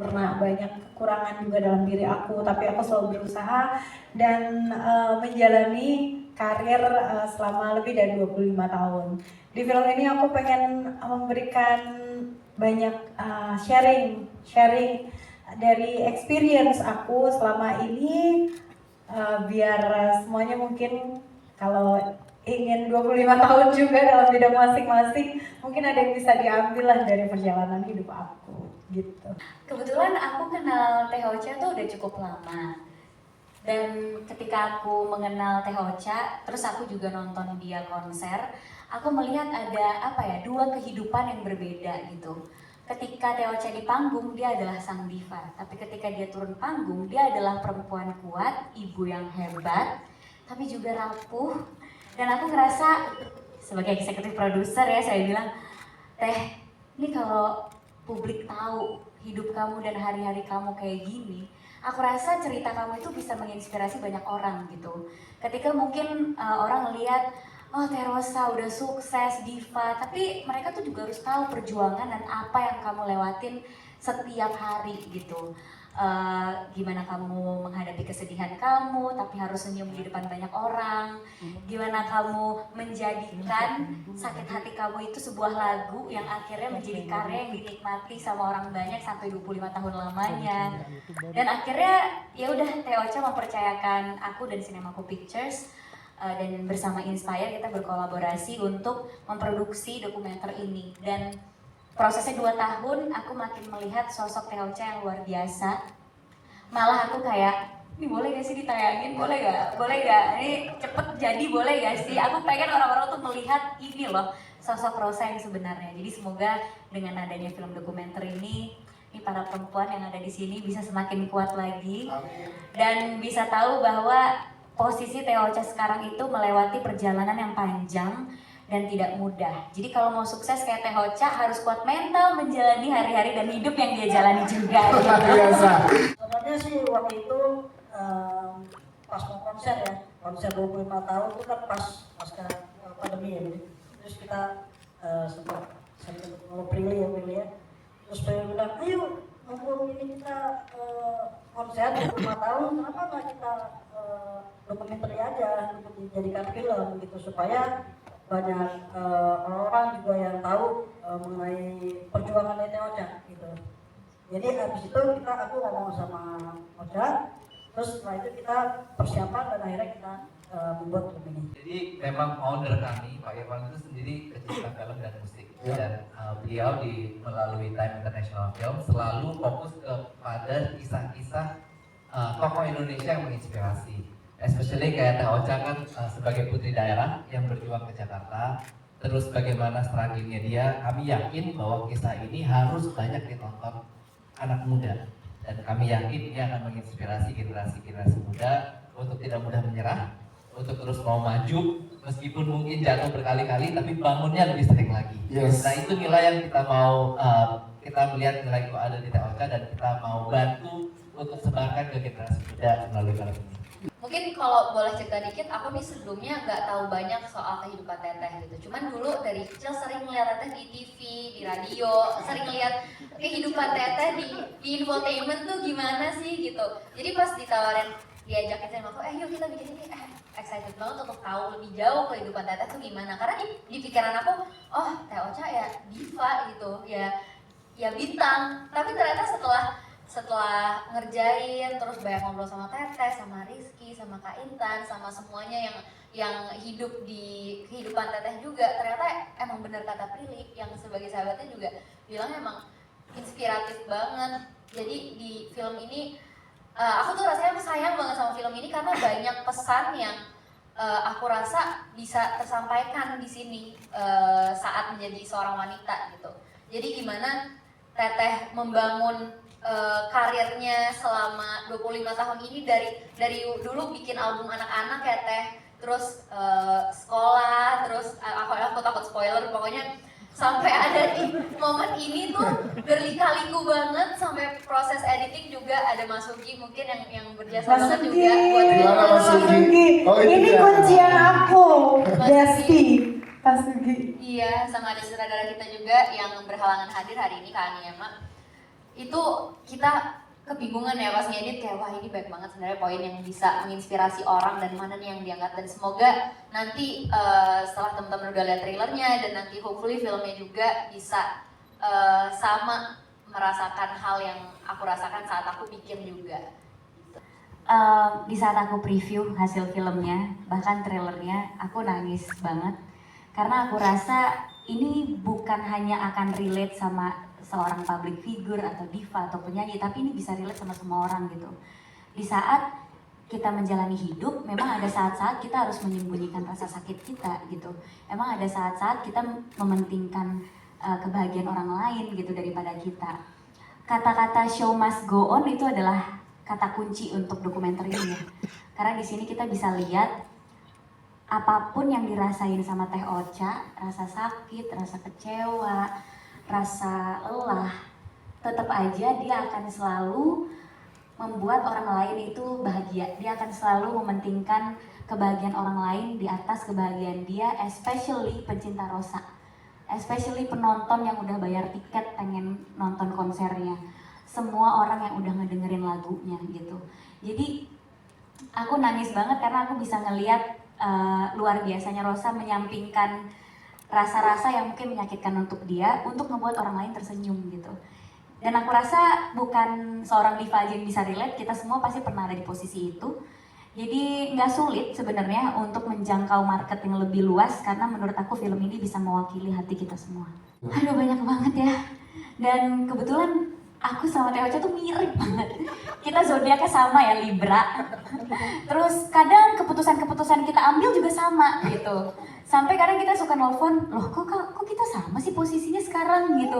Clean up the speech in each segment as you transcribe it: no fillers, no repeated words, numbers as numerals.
sempurna, banyak kekurangan juga dalam diri aku, tapi aku selalu berusaha dan menjalani karir selama lebih dari 25 tahun. Di film ini aku pengen memberikan banyak sharing dari experience aku selama ini, biar semuanya mungkin kalau ingin 25 tahun juga dalam bidang masing-masing, mungkin ada yang bisa diambil lah dari perjalanan hidup aku gitu. Kebetulan aku kenal Teh Ocha tuh udah cukup lama. Dan ketika aku mengenal Teh Ocha, terus aku juga nonton dia konser, aku melihat ada dua kehidupan yang berbeda gitu. Ketika Teh Ocha di panggung, dia adalah sang diva. Tapi ketika dia turun panggung, dia adalah perempuan kuat, ibu yang hebat, tapi juga rapuh. Dan aku ngerasa, sebagai eksekutif produser ya, saya bilang, Teh, ini kalau publik tahu hidup kamu dan hari-hari kamu kayak gini, aku rasa cerita kamu itu bisa menginspirasi banyak orang gitu. Ketika mungkin orang lihat, oh Teh Rosa udah sukses, diva, tapi mereka tuh juga harus tahu perjuangan dan apa yang kamu lewatin setiap hari gitu. Gimana kamu menghadapi kesedihan kamu, tapi harus senyum di depan banyak orang. Gimana kamu menjadikan sakit hati kamu itu sebuah lagu yang akhirnya menjadi karya yang dinikmati sama orang banyak sampai 25 tahun lamanya. Dan akhirnya ya udah Teh Ocha mempercayakan aku dan Cinemaku Pictures, dan bersama Inspire kita berkolaborasi untuk memproduksi dokumenter ini. Dan prosesnya 2 tahun, aku makin melihat sosok Teh Ocha yang luar biasa. Malah aku kayak, ini boleh gak sih ditayangin? Boleh gak? Ini cepet jadi boleh gak sih? Aku pengen orang-orang tuh melihat ini loh, sosok Rosa yang sebenarnya. Jadi semoga dengan adanya film dokumenter ini para perempuan yang ada di sini bisa semakin kuat lagi. Dan bisa tahu bahwa posisi Teh Ocha sekarang itu melewati perjalanan yang panjang dan tidak mudah. Jadi kalau mau sukses kayak Teh Ocha harus kuat mental menjalani hari-hari dan hidup yang dia jalani juga. Biasa. Sebenarnya sih waktu itu pas mau konser ya, konser 25 tahun itu kan pasca pandemi ya, terus kita sempat ngobrol ya, terus pengen bilang, ayo mumpung ini kita konser 25 tahun, kenapa nggak kita dokumenter aja untuk dijadikan film gitu, supaya banyak orang juga yang tahu mengenai perjuangan Teh Ocha gitu. Jadi habis itu aku ngomong sama Ocha, terus setelah itu kita persiapan dan akhirnya kita membuat film ini. Jadi memang founder kami, Pak Irwan itu sendiri pecinta film dan musik. Dan beliau melalui Time International Film selalu fokus kepada kisah-kisah tokoh Indonesia yang menginspirasi. Especially kayak Teh Ocha kan sebagai putri daerah yang berjuang ke Jakarta, terus bagaimana struggle-nya dia, kami yakin bahwa kisah ini harus banyak ditonton anak muda, dan kami yakin ini akan menginspirasi generasi muda untuk tidak mudah menyerah, untuk terus mau maju meskipun mungkin jatuh berkali-kali tapi bangunnya lebih sering lagi. Yes. Nah itu nilai yang kita mau, kita melihat nilai itu ada di Teh Ocha dan kita mau bantu untuk sebarkan ke generasi muda melalui film ini. Mungkin kalau boleh cerita dikit, aku nih sebelumnya nggak tahu banyak soal kehidupan Teteh gitu. Cuman dulu dari kecil sering ngeliat Teteh di TV, di radio, sering ngeliat kehidupan Teteh di infotainment tuh gimana sih gitu. Jadi pas ditawarin diajakin sama aku, yuk kita bikin ini, excited banget untuk tahu lebih jauh kehidupan Teteh tuh gimana. Karena di pikiran aku, oh Teh Ocha ya diva gitu, ya bintang. Tapi ternyata setelah ngerjain, terus banyak ngobrol sama Teteh, sama Rizky, sama Kak Intan, sama semuanya yang hidup di kehidupan Teteh juga, ternyata emang bener kata Prilly yang sebagai sahabatnya juga bilang emang inspiratif banget. Jadi di film ini aku tuh rasanya sayang banget sama film ini karena banyak pesan yang aku rasa bisa tersampaikan di sini saat menjadi seorang wanita gitu. Jadi gimana Teteh membangun karirnya selama 25 tahun ini dari dulu bikin album anak-anak ya Teh, terus sekolah, terus aku takut spoiler, pokoknya sampai ada di momen ini tuh berlika-liku banget, sampai proses editing juga ada Mas Sugi mungkin yang berjasa banget juga buat Mas Sugi. Oh, ini kuncian aku, Desti. Mas Sugi. Iya, sama ada sutradara kita juga yang berhalangan hadir hari ini, Kak Aniema. itu kita kebingungan ya pas ngedit, kayak wah ini baik banget sebenarnya poin yang bisa menginspirasi orang dan mana nih yang diangkat, dan semoga nanti setelah teman-teman udah lihat trailernya dan nanti hopefully filmnya juga bisa sama merasakan hal yang aku rasakan saat aku bikin juga. Di saat aku preview hasil filmnya, bahkan trailernya, aku nangis banget karena aku rasa ini bukan hanya akan relate sama seorang public figure atau diva atau penyanyi, tapi ini bisa relate sama semua orang gitu. Di saat kita menjalani hidup, memang ada saat-saat kita harus menyembunyikan rasa sakit kita gitu. Emang ada saat-saat kita mementingkan kebahagiaan orang lain gitu daripada kita. Kata-kata show must go on itu adalah kata kunci untuk dokumenter ini ya. Karena di sini kita bisa lihat apapun yang dirasain sama Teh Ocha, rasa sakit, rasa kecewa, rasa lelah, tetap aja dia akan selalu membuat orang lain itu bahagia. Dia akan selalu mementingkan kebahagiaan orang lain di atas kebahagiaan dia, especially pencinta Rosa, especially penonton yang udah bayar tiket pengen nonton konsernya, semua orang yang udah ngedengerin lagunya gitu. Jadi aku nangis banget karena aku bisa ngeliat luar biasanya Rosa menyampingkan rasa-rasa yang mungkin menyakitkan untuk dia, untuk ngebuat orang lain tersenyum gitu. Dan aku rasa bukan seorang diva aja yang bisa relate, kita semua pasti pernah ada di posisi itu. Jadi nggak sulit sebenarnya untuk menjangkau market yang lebih luas, karena menurut aku film ini bisa mewakili hati kita semua. Aduh banyak banget ya. Dan kebetulan aku sama Teh Ocha tuh mirip banget. Kita zodiaknya sama ya, Libra. Terus kadang keputusan-keputusan kita ambil juga sama gitu. Sampai kadang kita suka nelfon, loh kok kita sama sih posisinya sekarang gitu.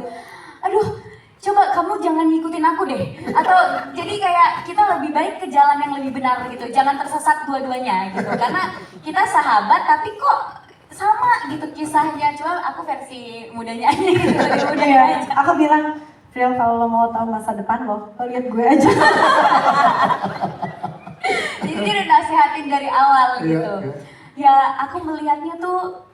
Aduh, coba kamu jangan ngikutin aku deh. Atau jadi kayak kita lebih baik ke jalan yang lebih benar gitu. Jangan tersesat dua-duanya gitu. Karena kita sahabat tapi kok sama gitu kisahnya. Cuma aku versi mudanya aja gitu, lebih muda aja. Aku bilang, Fril, kalau lo mau tahu masa depan lo lihat gue aja. Jadi dia udah nasihatin dari awal gitu. Ya aku melihatnya tuh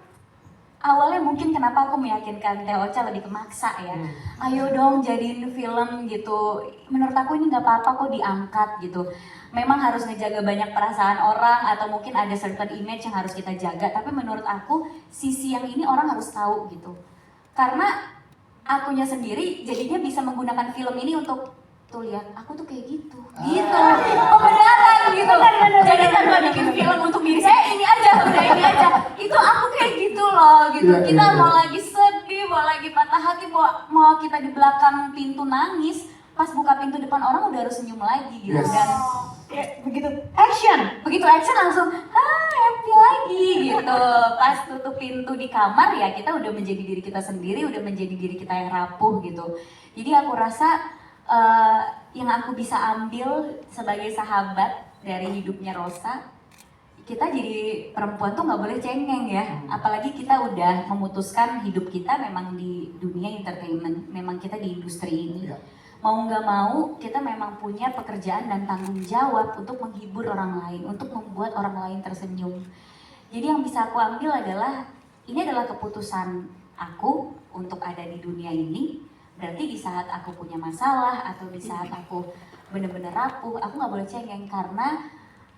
awalnya mungkin kenapa aku meyakinkan Teh Ocha lebih kemaksa ya. Ayo dong jadiin film gitu. Menurut aku ini nggak apa-apa kok diangkat gitu. Memang harus ngejaga banyak perasaan orang atau mungkin ada certain image yang harus kita jaga. Tapi menurut aku sisi yang ini orang harus tahu gitu. Karena akunya sendiri jadinya bisa menggunakan film ini untuk tuh lihat aku tuh kayak gitu pembenaran gitu. Jadi tanpa bikin film untuk diri saya, ini aja udah ini aja, itu aku kayak gitu loh gitu. Kita mau lagi sedih, mau lagi patah hati, mau kita di belakang pintu nangis, pas buka pintu depan orang udah harus senyum lagi gitu. Dan begitu action langsung happy lagi gitu. Pas tutup pintu di kamar ya kita udah menjadi diri kita sendiri, udah menjadi diri kita yang rapuh gitu. Jadi aku rasa yang aku bisa ambil sebagai sahabat dari hidupnya Rosa, kita jadi perempuan tuh nggak boleh cengeng ya. Apalagi kita udah memutuskan hidup kita memang di dunia entertainment, memang kita di industri ini. Mau nggak mau kita memang punya pekerjaan dan tanggung jawab untuk menghibur orang lain, untuk membuat orang lain tersenyum. Jadi yang bisa aku ambil adalah ini adalah keputusan aku untuk ada di dunia ini. Berarti di saat aku punya masalah atau di saat aku bener-bener rapuh, aku nggak boleh cengeng karena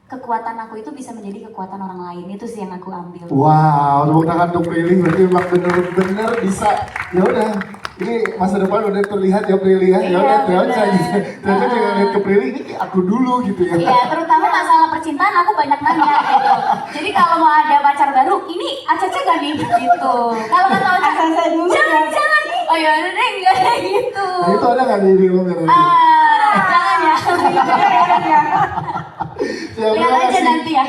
kekuatan aku itu bisa menjadi kekuatan orang lain. Itu sih yang aku ambil. Wow, tepuk tangan untuk Prilly, berarti memang bener-bener bisa. Ya udah, ini masa depan udah terlihat ya Prilly ya. Ya udah, Teh Ocha gitu. Teh Ocha juga lihat ke Prilly, ini kayak aku dulu gitu ya. Iya, terutama masalah percintaan aku banyak nanya gitu. Jadi kalau mau ada pacar baru, ini Acaca gak nih gitu. Kalau nggak tahu Acaca dulu jangan. Oh ya udah deh, enggak kayak gitu. Nah, itu ada nggak di film yang nanti? Jangan ya. Lihat aja nanti ya.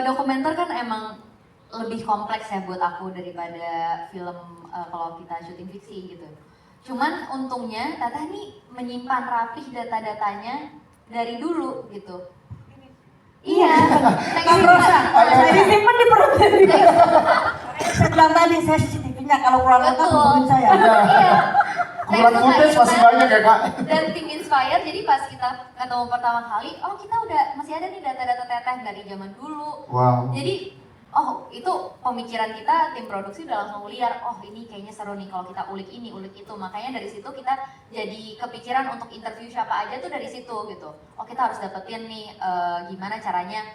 Dokumenter kan emang lebih kompleks ya buat aku daripada film kalau kita syuting fiksi gitu. Cuman untungnya Tata nih menyimpan rapih data-datanya dari dulu gitu. Iya, Kang Rosa, saya disimpan di perut. Saya bilang tadi, saya CCTV-nya kalau kurang lengkap Betul. hubungin saya. Iya. Kurang footage masih banyak ya Kak? Dan tim Inspire, jadi pas kita ketemu pertama kali, oh kita udah masih ada nih data-data Teteh dari zaman dulu. Wow. Jadi oh itu pemikiran kita tim produksi udah langsung liar, oh ini kayaknya seru nih kalau kita ulik ini ulik itu, makanya dari situ kita jadi kepikiran untuk interview siapa aja tuh dari situ gitu. Oh kita harus dapetin nih gimana caranya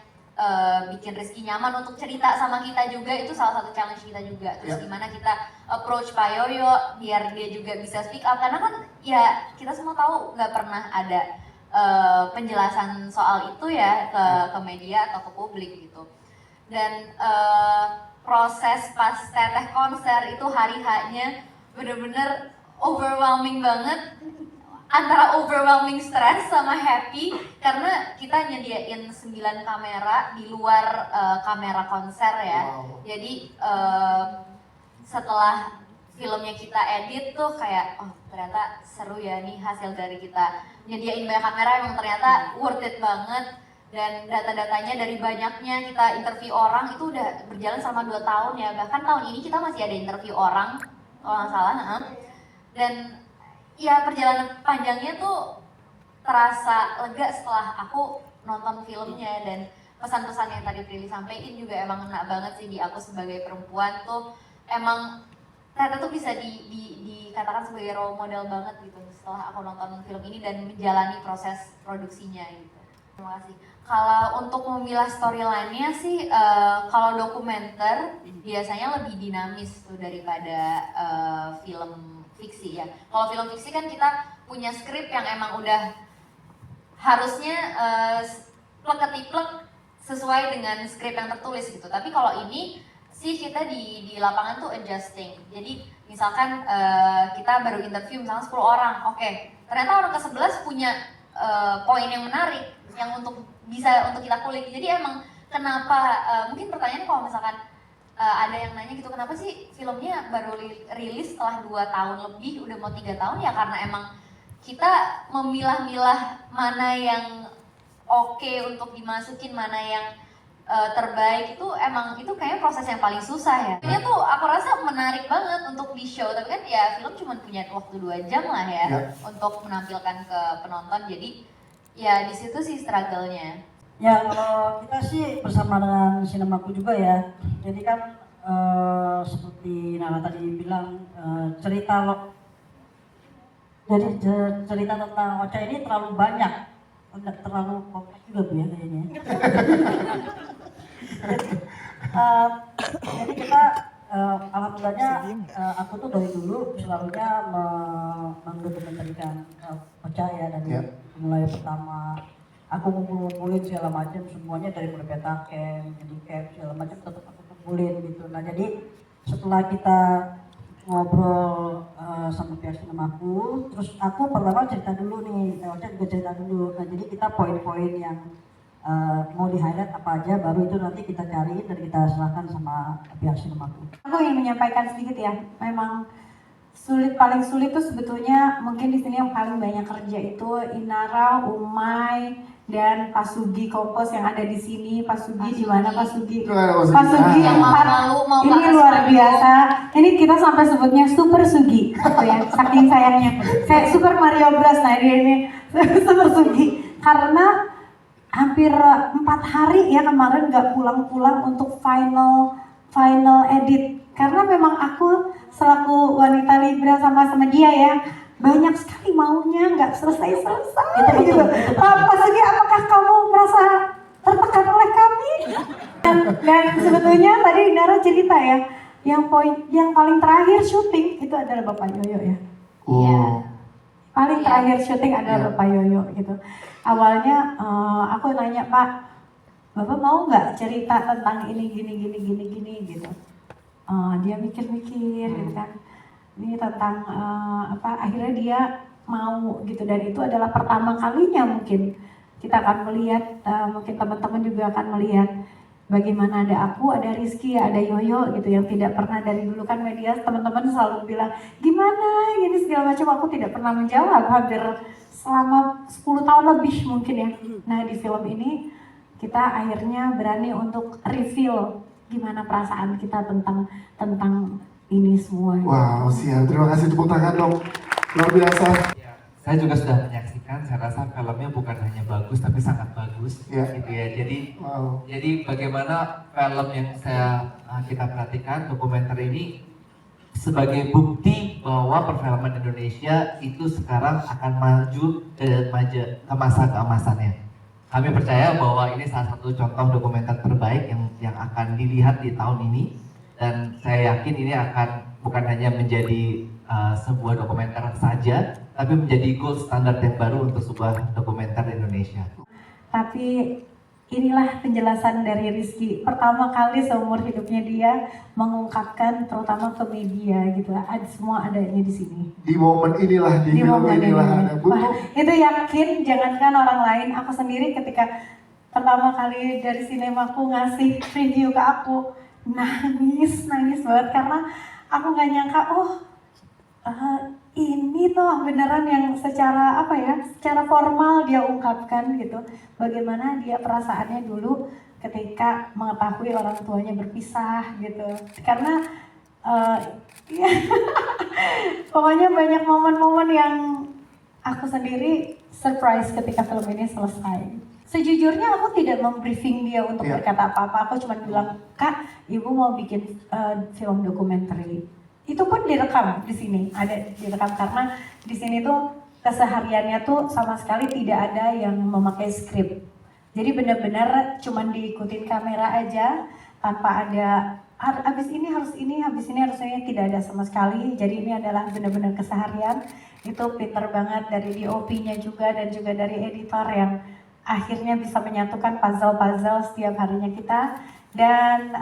bikin Rizky nyaman untuk cerita sama kita juga, itu salah satu challenge kita juga. Terus gimana kita approach Pak Yoyo biar dia juga bisa speak up, karena kan ya kita semua tahu nggak pernah ada penjelasan soal itu ya ke media atau ke publik gitu. Dan proses pas Teteh konser itu hari H-nya bener-bener overwhelming banget, antara overwhelming stress sama happy karena kita nyediain 9 kamera di luar kamera konser ya. Wow. Jadi setelah filmnya kita edit tuh kayak oh ternyata seru ya nih hasil dari kita nyediain banyak kamera, emang ternyata worth it banget. Dan data-datanya dari banyaknya kita interview orang itu udah berjalan selama 2 tahun ya, bahkan tahun ini kita masih ada interview orang kalau nggak salah. Dan ya perjalanan panjangnya tuh terasa lega setelah aku nonton filmnya, dan pesan-pesan yang tadi Prilly sampaikan juga emang ngena banget sih di aku sebagai perempuan tuh. Emang ternyata tuh bisa dikatakan sebagai role model banget gitu setelah aku nonton film ini dan menjalani proses produksinya gitu. Terima kasih. Kalau untuk memilah storyline-nya sih, kalau dokumenter biasanya lebih dinamis tuh daripada film fiksi ya. Kalau film fiksi kan kita punya skrip yang emang udah harusnya plek-ketiplek sesuai dengan skrip yang tertulis gitu. Tapi kalau ini sih kita di lapangan tuh adjusting. Jadi misalkan kita baru interview misalnya 10 orang, oke, ternyata orang ke-11 punya poin yang menarik yang bisa untuk kita kulik. Jadi emang kenapa mungkin pertanyaannya kalau misalkan ada yang nanya gitu, kenapa sih filmnya baru rilis setelah 2 tahun lebih, udah mau 3 tahun, ya karena emang kita memilah-milah mana yang oke untuk dimasukin, mana yang terbaik, itu emang itu kayaknya proses yang paling susah ya. Ini tuh aku rasa menarik banget untuk di show, tapi kan ya film cuma punya waktu 2 jam lah ya untuk menampilkan ke penonton, jadi ya di situ sih struggle-nya. Ya kalau kita sih bersama dengan Sinemaku juga ya. Jadi kan seperti Nana tadi bilang cerita tentang Ocha ini terlalu banyak, terlalu kompleks juga Bu ya kayaknya. Jadi kita alhamdulillahnya aku tuh dari dulu selalunya mendokumentasikan Ocha ya, dari mulai pertama aku ngumpulin segala macam semuanya, dari peta camp, handicap segala macam tetap aku kumpulin gitu. Nah jadi setelah kita ngobrol sama pihak Sinemaku, terus aku pertama cerita dulu nih, Ocha juga cerita dulu. Nah jadi kita poin-poin yang mau di highlight apa aja, baru itu nanti kita cari dan kita serahkan sama pihak Sinemaku. Aku ingin menyampaikan sedikit ya, memang paling sulit tuh sebetulnya mungkin di sini yang paling banyak kerja itu Inara, Umay, dan Pak Sugi Kompos yang ada di sini. Pak Sugi di mana Pak Sugi? Pak Sugi yang ini luar biasa. Ini kita sampai sebutnya Super Sugi, gitu ya, saking sayangnya. Saya Super Mario Bros. Nah ini Super Sugi karena hampir 4 hari ya kemarin nggak pulang-pulang untuk final edit, karena memang aku selaku wanita Libra sama dia ya banyak sekali maunya, nggak selesai gitu. Pak Sugi, apakah kamu merasa tertekan oleh kami? Dan sebetulnya tadi Nara cerita ya, yang paling terakhir syuting itu adalah Bapak Yoyo ya. Iya. Paling terakhir syuting adalah Bapak Yoyo gitu. Awalnya aku nanya, Pak, Bapak mau nggak cerita tentang ini gini gitu. Dia mikir-mikir gitu kan. Ini tentang akhirnya dia mau gitu, dan itu adalah pertama kalinya mungkin kita akan melihat, mungkin teman-teman juga akan melihat bagaimana ada aku, ada Rizky, ada Yoyo gitu yang tidak pernah dari dulu kan media teman-teman selalu bilang gimana ini segala macam, aku tidak pernah menjawab hampir selama 10 tahun lebih mungkin ya. Nah di film ini kita akhirnya berani untuk reveal gimana perasaan kita tentang ini semua. Wow, siap. Terima kasih, tepuk tangan dong. Luar biasa. Ya, saya juga sudah menyaksikan sampaikan, saya rasa filmnya bukan hanya bagus tapi sangat bagus, Ya. gitu ya. Wow. Jadi bagaimana film yang kita perhatikan, dokumenter ini sebagai bukti bahwa perfilman Indonesia itu sekarang akan maju ke masa keemasannya. Kami percaya bahwa ini salah satu contoh dokumenter terbaik yang akan dilihat di tahun ini, dan saya yakin ini akan bukan hanya menjadi sebuah dokumenter saja, tapi menjadi gold standard yang baru untuk sebuah dokumenter Indonesia. Tapi inilah penjelasan dari Rizky. Pertama kali seumur hidupnya dia mengungkapkan terutama ke media gitu. Semua adanya di sini. Di momen inilah, di film momen inilah ini. ada Wah, butuh. itu yakin jangankan orang lain, aku sendiri ketika pertama kali dari sinemaku ngasih review ke aku, nangis banget karena aku nggak nyangka, ini tuh beneran yang secara secara formal dia ungkapkan gitu, bagaimana dia perasaannya dulu ketika mengetahui orang tuanya berpisah gitu, karena ya, pokoknya banyak momen-momen yang aku sendiri surprise ketika film ini selesai. Sejujurnya aku tidak membriefing dia untuk berkata apa-apa, aku cuma bilang, Kak, Ibu mau bikin film dokumenter. Itu pun direkam di sini, ada direkam karena di sini tuh kesehariannya tuh sama sekali tidak ada yang memakai skrip. Jadi benar-benar cuman diikutin kamera aja tanpa ada habis ini harus ini, habis ini harus ini, tidak ada sama sekali. Jadi ini adalah benar-benar keseharian. Itu pinter banget dari DOP-nya juga dan juga dari editor yang akhirnya bisa menyatukan puzzle-puzzle setiap harinya kita. Dan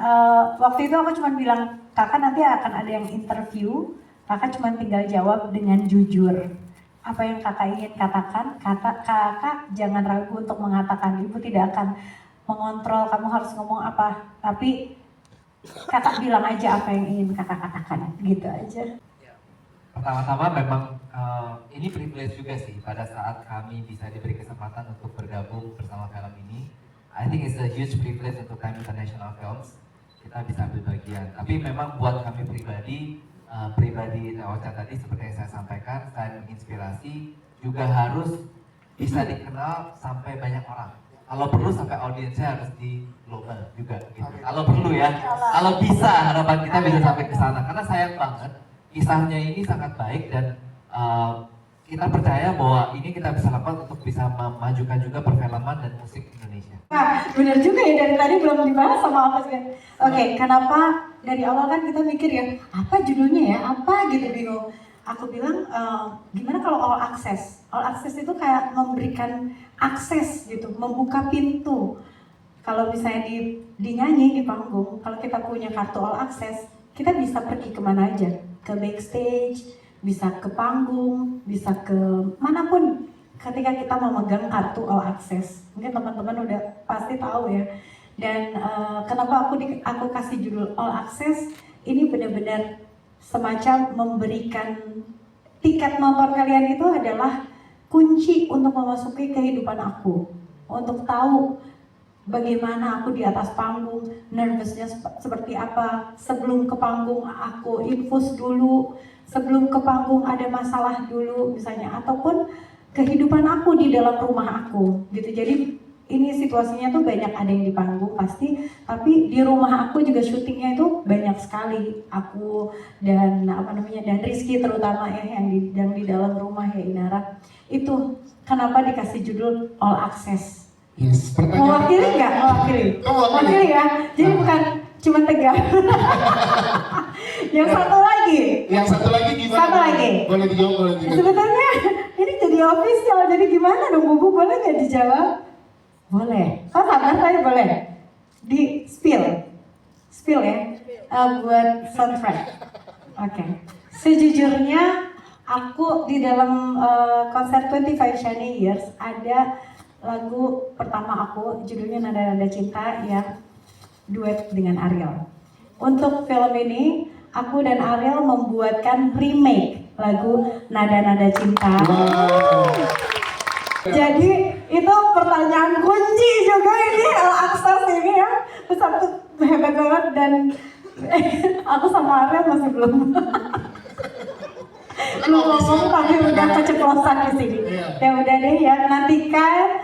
waktu itu aku cuma bilang, kakak nanti akan ada yang interview, kakak cuma tinggal jawab dengan jujur. Apa yang kakak ingin katakan, kakak jangan ragu untuk mengatakan. Ibu tidak akan mengontrol kamu harus ngomong apa, tapi kakak bilang aja apa yang ingin kakak katakan, gitu aja. Pertama-tama memang ini privilege juga sih pada saat kami bisa diberi kesempatan untuk bergabung bersama film ini. I think it's a huge privilege untuk Time International Films, kita bisa ambil bagian. Tapi memang buat kami pribadi Teocha tadi seperti yang saya sampaikan, selain menginspirasi juga harus bisa dikenal sampai banyak orang. Kalau perlu sampai audiensnya harus di global juga gitu. Kalau perlu ya, kalau bisa harapan kita bisa sampai ke sana. Karena sayang banget kisahnya ini sangat baik dan kita percaya bahwa ini kita bisa lakukan untuk bisa memajukan juga perfilman dan musik Indonesia. Nah, benar juga ya, dari tadi belum dibahas sama apa sih. Oke, kenapa dari awal kan kita mikir ya, apa judulnya ya, apa gitu bingung. Aku bilang, gimana kalau all access? All access itu kayak memberikan akses gitu, membuka pintu. Kalau misalnya dinyanyi di panggung, kalau kita punya kartu all access, kita bisa pergi kemana aja, ke backstage, bisa ke panggung, bisa ke manapun. Ketika kita memegang kartu all access, mungkin teman-teman udah pasti tahu ya. Dan kenapa aku kasih judul all access? Ini benar-benar semacam memberikan tiket nonton kalian itu adalah kunci untuk memasuki kehidupan aku, untuk tahu bagaimana aku di atas panggung, nervousnya seperti apa, sebelum ke panggung aku infus dulu, sebelum ke panggung ada masalah dulu misalnya, ataupun kehidupan aku di dalam rumah aku gitu. Jadi ini situasinya tuh banyak ada yang di panggung pasti, tapi di rumah aku juga syutingnya itu banyak sekali. Aku dan dan Rizky terutama ya yang di dalam rumah ya Inara. Itu kenapa dikasih judul All Access. Yes, pertanyaan. Mewakili nggak? Mewakili ya. Jadi bukan cuma tegar. Yang satu lagi. Yang satu lagi gimana? Satu lagi. Boleh dijawab, boleh dijawab. Sebetulnya ini jadi official, jadi gimana dong Bu? Boleh nggak dijawab? Boleh. Oh sabar saya boleh. Di spill ya. Buat soundtrack. Oke. Sejujurnya aku di dalam konser 25 Shiny Years ada lagu pertama aku, judulnya Nada-Nada Cinta yang duet dengan Ariel. Untuk film ini, aku dan Ariel membuatkan remake lagu Nada-Nada Cinta. Wow. Jadi itu pertanyaan kunci juga ini, All Access ini ya. Satu hebat banget dan aku sama Ariel masih belum. Lu ngomong tapi udah keceplosan di sini. Iya. Ya udah deh ya, nantikan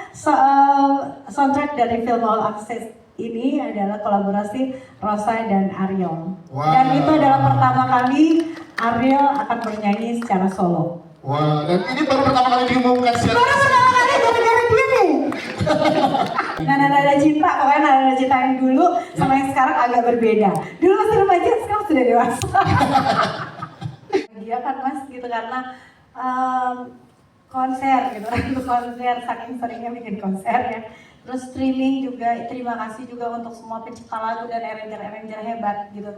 soundtrack dari film All Access ini adalah kolaborasi Rosa dan Ariel. Wow. Dan itu adalah pertama kali Ariel akan bernyanyi secara solo. Wah, dan ini baru pertama kali diumumkan secara Baru pertama kali gara-gara dia nih. Nah, nada cinta, pokoknya nada cinta yang dulu sama yang sekarang agak berbeda. Dulu masih remaja, sekarang sudah dewasa. Dia kan mas gitu karena konser gitu, itu konser saking seringnya bikin konser ya. Terus streaming juga, terima kasih juga untuk semua pencipta lagu dan arranger hebat gitu.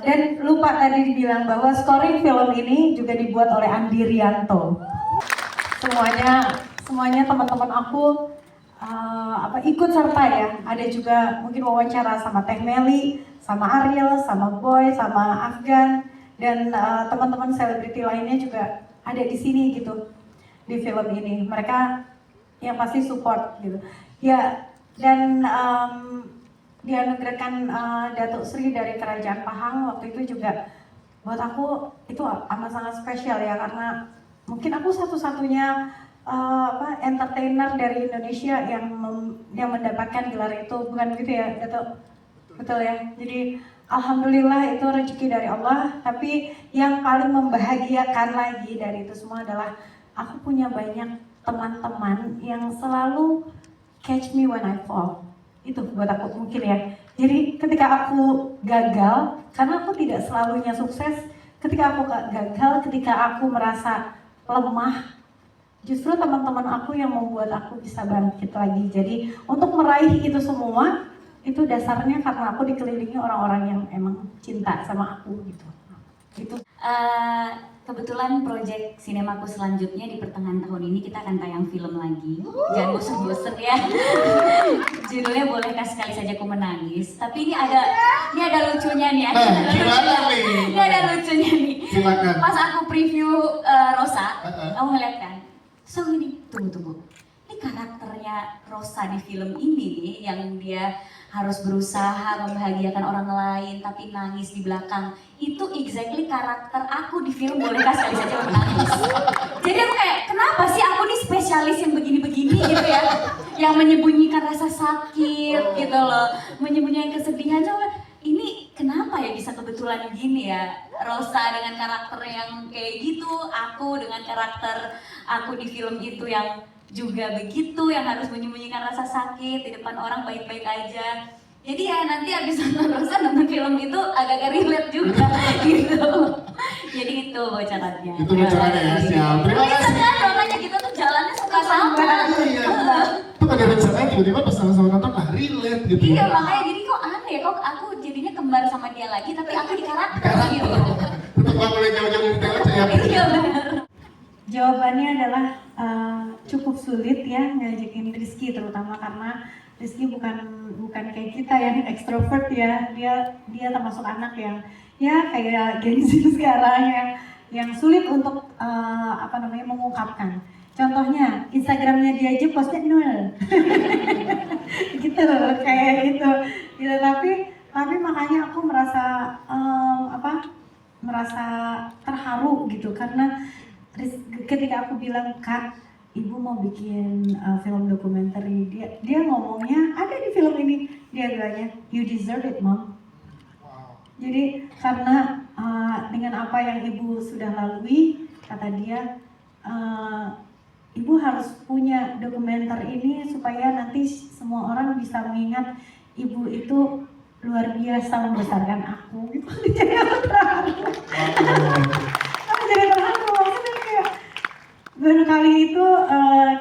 Dan lupa tadi dibilang bahwa scoring film ini juga dibuat oleh Andi Rianto. Semuanya teman-teman aku ikut serta ya. Ada juga mungkin wawancara sama Teh Meli, sama Ariel, sama Boy, sama Afgan, dan teman-teman selebriti lainnya juga ada di sini gitu di film ini. Mereka yang pasti support gitu. Ya, dan dianugerahkan Datuk Sri dari Kerajaan Pahang waktu itu juga buat aku itu amat sangat spesial ya, karena mungkin aku satu-satunya entertainer dari Indonesia yang mendapatkan gelar itu, bukan gitu ya Datuk? Betul ya. Jadi alhamdulillah itu rezeki dari Allah, tapi yang paling membahagiakan lagi dari itu semua adalah aku punya banyak teman-teman yang selalu catch me when I fall. Itu buat aku mungkin ya. Jadi ketika aku gagal, karena aku tidak selalunya sukses, ketika aku gagal, ketika aku merasa lemah, justru teman-teman aku yang membuat aku bisa bangkit lagi. Jadi untuk meraih itu semua, itu dasarnya karena aku dikelilingi orang-orang yang emang cinta sama aku gitu. Gitu. Kebetulan proyek sinemaku selanjutnya di pertengahan tahun ini kita akan tayang film lagi. Jangan bosen-bosen ya. Judulnya Bolehkah Sekali Saja Ku Menangis. Tapi ini ada lucunya nih. Ini ada lucunya nih. Silakan. Pas aku preview Rosa, kamu ngeliat kan? So ini tunggu. Ini karakternya Rosa di film ini nih, yang dia harus berusaha membahagiakan orang lain tapi nangis di belakang. Itu exactly karakter aku di film Bolehkah Sekali Saja Ku Menangis. Jadi aku kayak, kenapa sih aku nih spesialis yang begini-begini gitu ya, yang menyembunyikan rasa sakit gitu loh, menyembunyikan kesedihan. Coba ini kenapa ya bisa kebetulan gini ya, Rosa dengan karakter yang kayak gitu, aku dengan karakter aku di film itu yang juga begitu, yang harus menyembunyikan rasa sakit di depan orang baik-baik aja. Jadi ya nanti abis nonton Rosa, nonton film itu agak-agak relate juga gitu. Jadi itu bocorannya. Itu bocorannya ya, siap. Terima kasih. Kan makanya kita tuh jalannya suka sama. Iya. Itu kan ada rencana tiba-tiba pas sama nonton relate gitu. Iya makanya jadi kok aneh ya, kok aku jadinya kembar sama dia lagi tapi aku di karakter gitu. Untuk nggak boleh jauh-jauh dari TLC ya. Iya benar. Jawabannya adalah cukup sulit ya ngajakin Rizky, terutama karena Rizky bukan kayak kita yang ekstrovert ya. Dia termasuk anak yang ya kayak Gen Z sekarang yang sulit untuk mengungkapkan. Contohnya Instagramnya dia aja postnya 0. Gitu kayak gitu. Tapi makanya aku merasa merasa terharu gitu, karena ketika aku bilang, Kak, Ibu mau bikin film dokumenter, dia ngomongnya ada di film ini, dia bilangnya you deserve it, Mom. Jadi karena dengan apa yang Ibu sudah lalui, kata dia, Ibu harus punya dokumenter ini supaya nanti semua orang bisa mengingat Ibu itu luar biasa membesarkan aku gitu. Jadi aku terharu. Jadi terharu, maksudnya kayak barangkali itu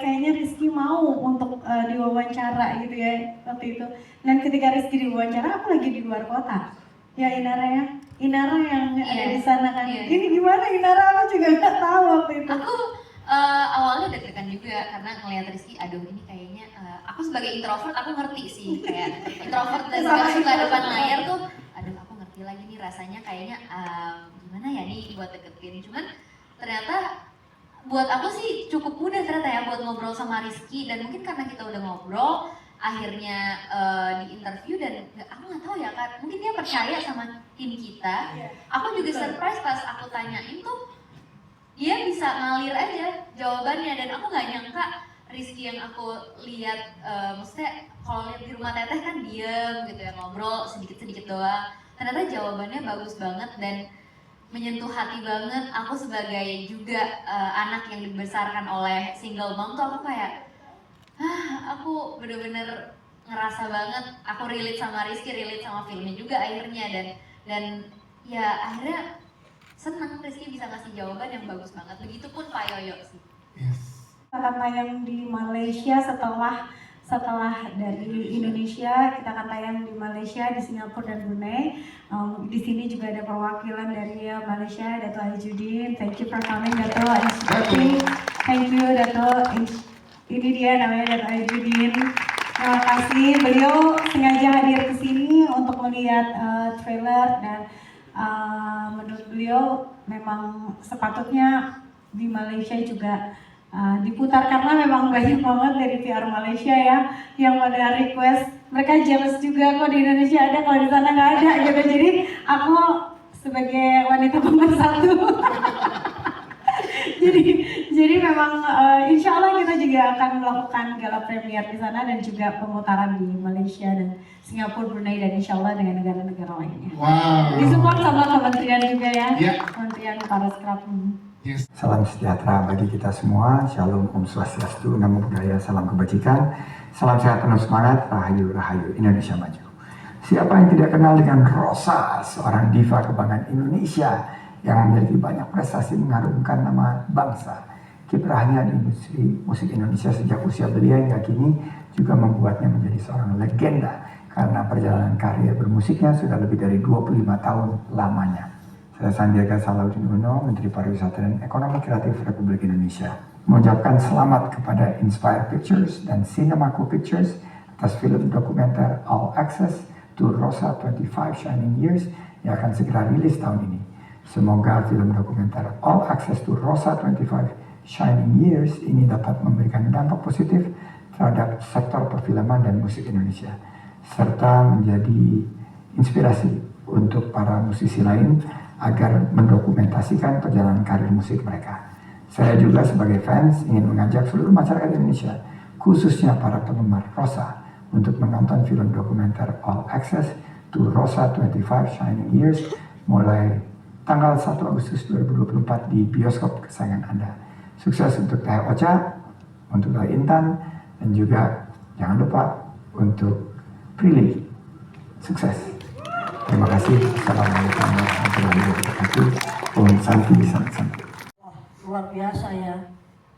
kayaknya Rizky mau untuk diwawancara gitu ya waktu itu. Dan ketika Rizky diwawancara, aku lagi di luar kota. Ya Inara yang ada di sana kan. Iya. Ini gimana Inara, aku juga nggak tahu waktu itu. Aku awalnya deg-degan juga karena ngeliat Rizky, aduh ini kayaknya aku sebagai introvert aku ngerti sih, kayak introvert dan gak suka depan layar tuh, aduh aku ngerti lagi nih rasanya kayaknya gimana ya nih buat deketin. Cuman ternyata buat aku sih cukup mudah ternyata ya buat ngobrol sama Rizky, dan mungkin karena kita udah ngobrol akhirnya di interview, dan aku nggak tahu ya kan, mungkin dia percaya sama tim kita. Aku juga surprise pas aku tanyain tuh, dia bisa ngalir aja jawabannya, dan aku nggak nyangka Rizky yang aku lihat, maksudnya kalau lihat di rumah Teteh kan diem gitu ya, ngobrol sedikit-sedikit doang, ternyata jawabannya bagus banget dan menyentuh hati banget. Aku sebagai juga anak yang dibesarkan oleh single mom tuh aku kayak aku bener-bener ngerasa banget, aku relate sama Rizky, relate sama filmnya juga akhirnya, dan ya akhirnya seneng Rizky bisa ngasih jawaban yang bagus banget. Begitupun Pak Yoyo sih. Yes. Akan tayang di Malaysia setelah dari Indonesia. Kita akan tayang di Malaysia, di Singapura dan Brunei. Di sini juga ada perwakilan dari Malaysia, Dato' Aijudin. Thank you for coming, Dato'. Thank you, Dato'. Ini dia namanya Dato' Aijudin. Terima kasih, beliau sengaja hadir ke sini untuk melihat trailer, dan menurut beliau memang sepatutnya di Malaysia juga diputar, karena memang banyak banget dari PR Malaysia ya yang pada request. Mereka jealous juga kok di Indonesia ada, kalau di sana nggak ada gitu. Jadi aku sebagai wanita pemersatu jadi memang insya Allah kita juga akan melakukan gala premier di sana dan juga pemutaran di Malaysia dan Singapura, Brunei, dan insya Allah dengan negara-negara lainnya. Wow. Disupport sama kementerian juga ya, Ya. Kementerian Pariwisata. Yes. Salam sejahtera bagi kita semua. Shalom, Om Swastiastu, Namo Buddhaya, salam kebajikan. Salam sehat penuh semangat, Rahayu Rahayu, Indonesia maju. Siapa yang tidak kenal dengan Rosa, seorang diva kebanggaan Indonesia yang memiliki banyak prestasi mengharumkan nama bangsa. Kiprahnya di industri musik Indonesia sejak usia belia hingga kini juga membuatnya menjadi seorang legenda karena perjalanan karir bermusiknya sudah lebih dari 25 tahun lamanya. Saya Sandiaga Salahuddin Uno, Menteri Pariwisata dan Ekonomi Kreatif Republik Indonesia, mengucapkan selamat kepada Inspire Pictures dan Cinemaco Pictures atas film dokumenter All Access to Rosa 25 Shining Years yang akan segera rilis tahun ini. Semoga film dokumenter All Access to Rosa 25 Shining Years ini dapat memberikan dampak positif terhadap sektor perfilman dan musik Indonesia, serta menjadi inspirasi untuk para musisi lain agar mendokumentasikan perjalanan karir musik mereka. Saya juga sebagai fans ingin mengajak seluruh masyarakat Indonesia, khususnya para penggemar Rosa, untuk menonton film dokumenter All Access to Rosa 25 Shining Years mulai tanggal 1 Agustus 2024 di bioskop kesayangan Anda. Sukses untuk Teh Ocha, untuk Teh Intan, dan juga jangan lupa untuk Prilly. Sukses. Terima kasih. Assalamualaikum warahmatullahi wabarakatuh. Om Santi Santi. Wah, luar biasa ya.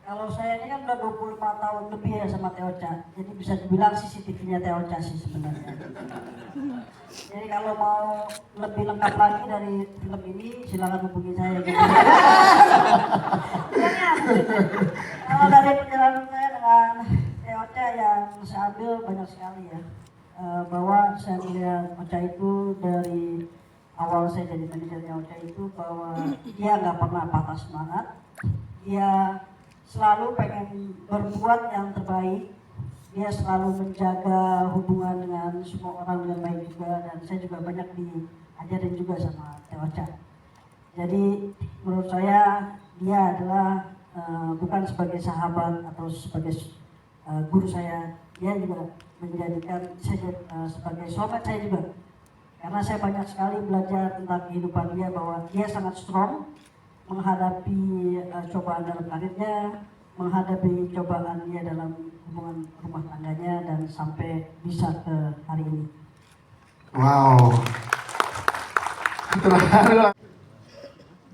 Kalau saya ini kan udah 25 tahun lebih ya sama Teh Ocha, jadi bisa dibilang CCTV-nya Teh Ocha sih sebenarnya. Jadi kalau mau lebih lengkap lagi dari film ini, silakan hubungi saya. Gitu. Kalau dari perjalanan saya dengan Teh Ocha yang saya ambil banyak sekali ya. Bahwa saya melihat Ocha itu dari awal saya jadi manajernya Ocha itu, bahwa dia nggak pernah patah semangat, dia selalu pengen berbuat yang terbaik, dia selalu menjaga hubungan dengan semua orang dengan baik juga, dan saya juga banyak diajarin juga sama Teh Ocha. Jadi menurut saya dia adalah bukan sebagai sahabat atau sebagai guru saya, dia juga menjadikan saya sebagai soulmate saya juga, karena saya banyak sekali belajar tentang kehidupan dia, bahwa dia sangat strong menghadapi cobaan dalam karirnya, menghadapi cobaan dia dalam hubungan rumah tangganya, dan sampai bisa ke hari ini. Wow.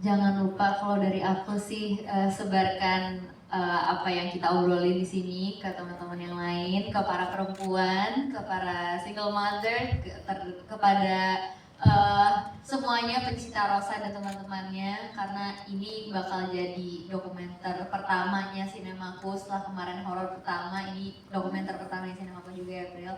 Jangan lupa kalau dari aku sih sebarkan apa yang kita obrolin di sini ke teman-teman yang lain, ke para perempuan, ke para single mother, kepada semuanya pencinta Rosa dan teman-temannya, karena ini bakal jadi dokumenter pertamanya Cinemaco setelah kemarin horor pertama. Ini dokumenter pertama Cinemaco juga ya, April.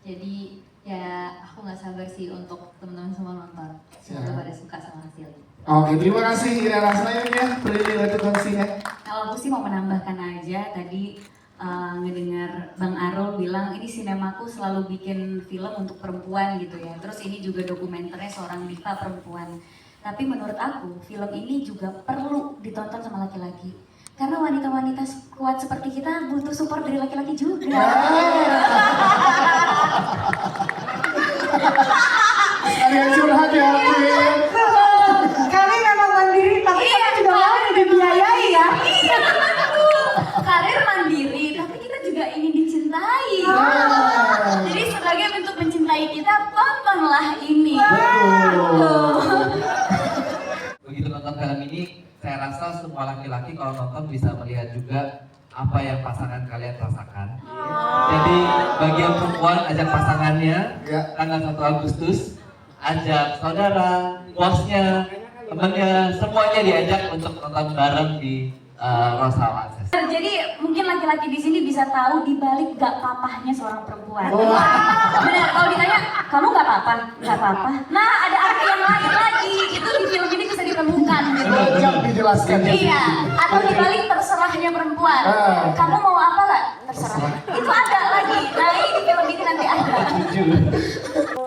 Jadi ya aku nggak sabar sih untuk teman-teman semua nonton. Semoga pada suka sama hasilnya. Oke, terima kasih Ira. Selanjutnya Prilly Latukonsinya. Kalau aku sih mau menambahkan aja, tadi ngedengar Bang Arul bilang ini Cinemaco selalu bikin film untuk perempuan gitu ya. Terus ini juga dokumenternya seorang diva perempuan. Tapi menurut aku, film ini juga perlu ditonton sama laki-laki. Karena wanita-wanita kuat seperti kita butuh support dari laki-laki juga. Kalian curhat ya, April. Kami memang mandiri, tapi kami juga mau dibiayai ya. Iya, karir mandiri, tapi kita juga ingin dicintai. Jadi sebagai bentuk mencintai kita, tontonlah ini. Begitu nonton film ini, saya rasa semua laki-laki kalau nonton bisa melihat juga apa yang pasangan kalian rasakan. Jadi bagi yang perempuan, ajak pasangannya tanggal 1 Agustus, ajak saudara, bosnya, temennya, semuanya diajak untuk nonton bareng di Rosa Akses. Jadi mungkin laki-laki di sini bisa tahu di balik gak papahnya seorang perempuan. Benar, kalau ditanya, kamu gak apa-apa? Gak apa-apa. Nah, ada arti yang lain lagi. Itu di film ini bisa ditemukan gitu. Banyak dijelaskan. Iya, atau di balik terserahnya perempuan. Kamu mau apa gak? Terserah. Itu ada lagi. Nah, ini di film ini nanti ada.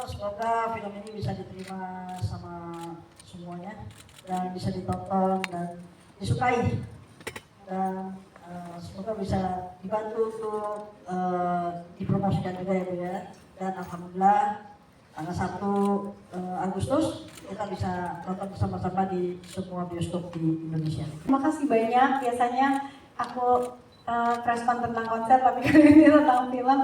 Semoga film ini bisa diterima sama semuanya dan bisa ditonton dan disukai, dan semoga bisa dibantu untuk dipromosikan juga ya Bu ya. Dan alhamdulillah tanggal 1 Agustus kita bisa nonton bersama-sama di semua bioskop di Indonesia. Terima kasih banyak. Biasanya aku respon tentang konser, tapi kali ini tentang film.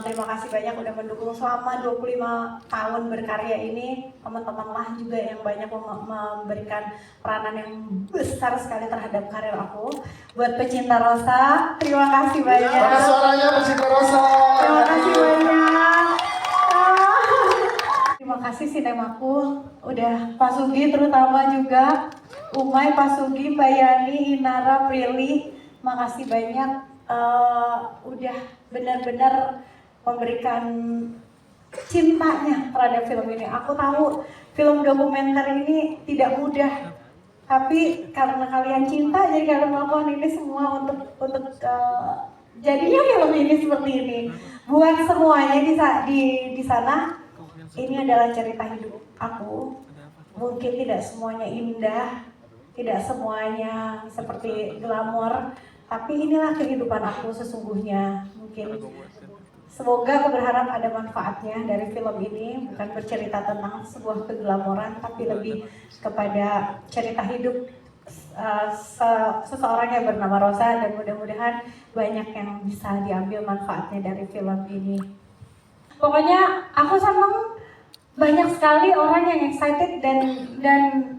Terima kasih banyak udah mendukung selama 25 tahun berkarya ini. Teman-teman lah juga yang banyak memberikan peranan yang besar sekali terhadap karir aku. Buat pecinta Rosa, terima kasih banyak. Mana suaranya pecinta Rosa? Terima kasih banyak. Terima kasih Sinemaku, udah Pak Sugi terutama juga, Umay, Pak Sugi, Mbak Yani, Inara, Prilly, makasih banyak. Udah benar-benar memberikan cintanya terhadap film ini. Aku tahu film dokumenter ini tidak mudah, tapi karena kalian cinta, jadi kalian melakukan ini semua untuk jadinya film ini seperti ini. Buat semuanya di sana, ini adalah cerita hidup aku. Mungkin tidak semuanya indah, tidak semuanya seperti glamor. Tapi inilah kehidupan aku sesungguhnya. Mungkin semoga aku berharap ada manfaatnya dari film ini, bukan bercerita tentang sebuah keglamoran, tapi lebih kepada cerita hidup seseorang yang bernama Rosa, dan mudah-mudahan banyak yang bisa diambil manfaatnya dari film ini. Pokoknya aku senang, banyak sekali orang yang excited dan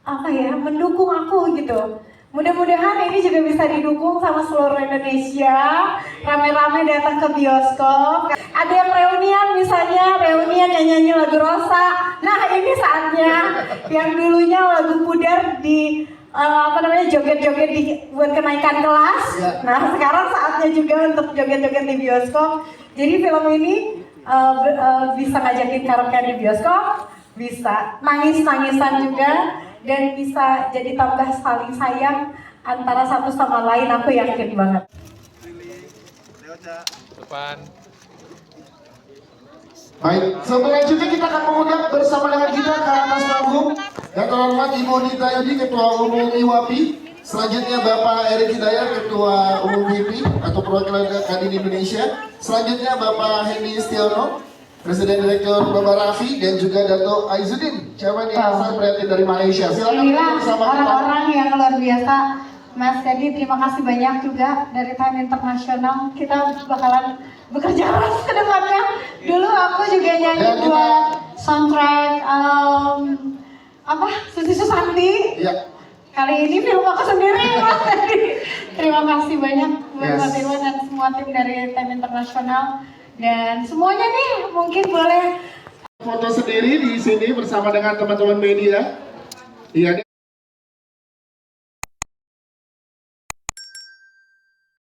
apa ya, mendukung aku gitu. Mudah-mudahan ini juga bisa didukung sama seluruh Indonesia, rame-rame datang ke bioskop. Ada yang reunian, misalnya reunian nyanyi lagu Rosa. Nah, ini saatnya. Yang dulunya lagu Pudar di joget-joget buat kenaikan kelas. Nah, sekarang saatnya juga untuk joget-joget di bioskop. Jadi film ini bisa ngajakin karaoke di bioskop, bisa nangis-nangisan juga, dan bisa jadi tambah saling sayang antara satu sama lain, aku yakin banget. Depan. Baik, selanjutnya kita akan mengundang bersama dengan kita ke atas panggung yang terhormat Ibu Nita Yudi, Ketua Umum IWAPI. Selanjutnya Bapak Erik Hidayat, Ketua Umum HIPI atau Perwakilan Kadin Indonesia. Selanjutnya Bapak Hendy Stiono, Presiden Direktur Bapak Raffi, dan juga Dato Aizuddin, Chairman Yayasan Prihatin dari Malaysia. Silakan Inilah bersama kita. orang-orang yang luar biasa. Mas Jadi, terima kasih banyak juga dari Time Internasional. Kita bakalan bekerja keras ke depannya. Dulu aku juga nyanyi buat soundtrack Susi Susanti. Ya. Kali ini film aku sendiri, Mas Jadi. Terima kasih banyak buat Mas Irwan dan semua tim dari Time Internasional. Dan semuanya nih mungkin boleh foto sendiri di sini bersama dengan teman-teman media. Iya.